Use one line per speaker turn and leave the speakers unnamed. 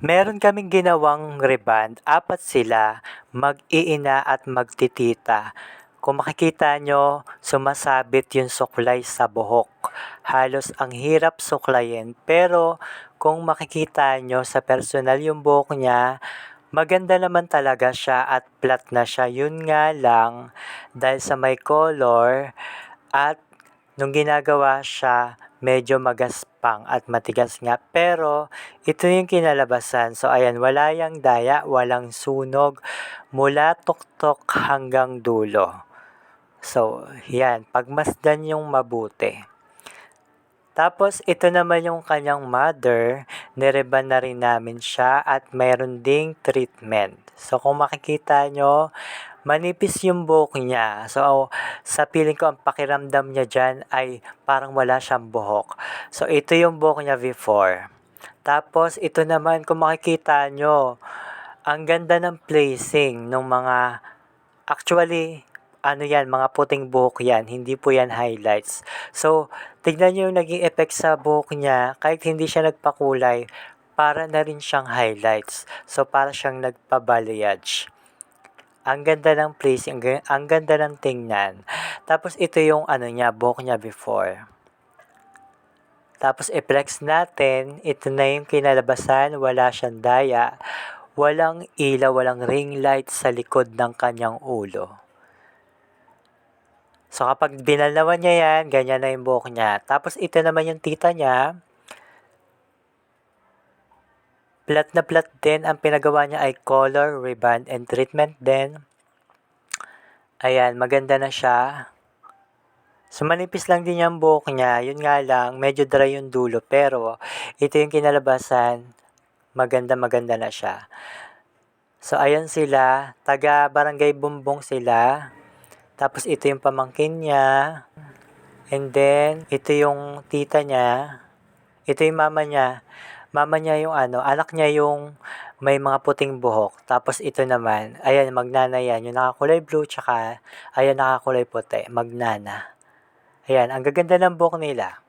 Meron kaming ginawang reband, 4 sila, mag-iina at magtitita. Kung makikita nyo, sumasabit yung suklay sa buhok. Halos ang hirap suklayin, pero kung makikita nyo sa personal yung buhok niya, maganda naman talaga siya at flat na siya. Yun nga lang, dahil sa may color at nung ginagawa siya, medyo magaspang at matigas nga. Pero, ito yung kinalabasan. So, ayan, wala yang daya, walang sunog, mula tuktok hanggang dulo. So, yan, pagmasdan yung mabuti. Tapos, ito naman yung kanyang mother, nireban na rin namin siya at mayroon ding treatment. So, kung makikita nyo, manipis yung buhok niya. So, sa piling ko, ang pakiramdam niya dyan ay parang wala siyang buhok. So, ito yung buhok niya before. Tapos, ito naman, kung makikita nyo, ang ganda ng placing ng mga, actually, mga puting buhok yan, hindi po yan highlights. So, tignan nyo yung naging effect sa buhok niya, kahit hindi siya nagpakulay, para na rin siyang highlights. So, para siyang nagpa-balayage. Ang ganda ng placing, ang ganda ng tingnan. Tapos, ito yung buhok niya before. Tapos, i-flex natin, ito na yung kinalabasan, wala siyang daya, walang ilaw, walang ring light sa likod ng kanyang ulo. So, kapag binalnawan niya yan, ganyan na yung buhok niya. Tapos, ito naman yung tita niya. Flat na flat din. Ang pinagawa niya ay color, reband, and treatment din. Ayan, maganda na siya. So, manipis lang din yung buhok niya. Yun nga lang, medyo dry yung dulo. Pero, ito yung kinalabasan. Maganda na siya. So, ayan sila. Taga Barangay Bumbong sila. Tapos, ito yung pamangkin niya. And then, ito yung tita niya. Ito yung mama niya. Mama niya yung anak niya yung may mga puting buhok. Tapos ito naman, ayan, magnana yan. Yung nakakulay blue, tsaka, ayan, nakakulay puti. Magnana. Ayan, ang gaganda ng buhok nila.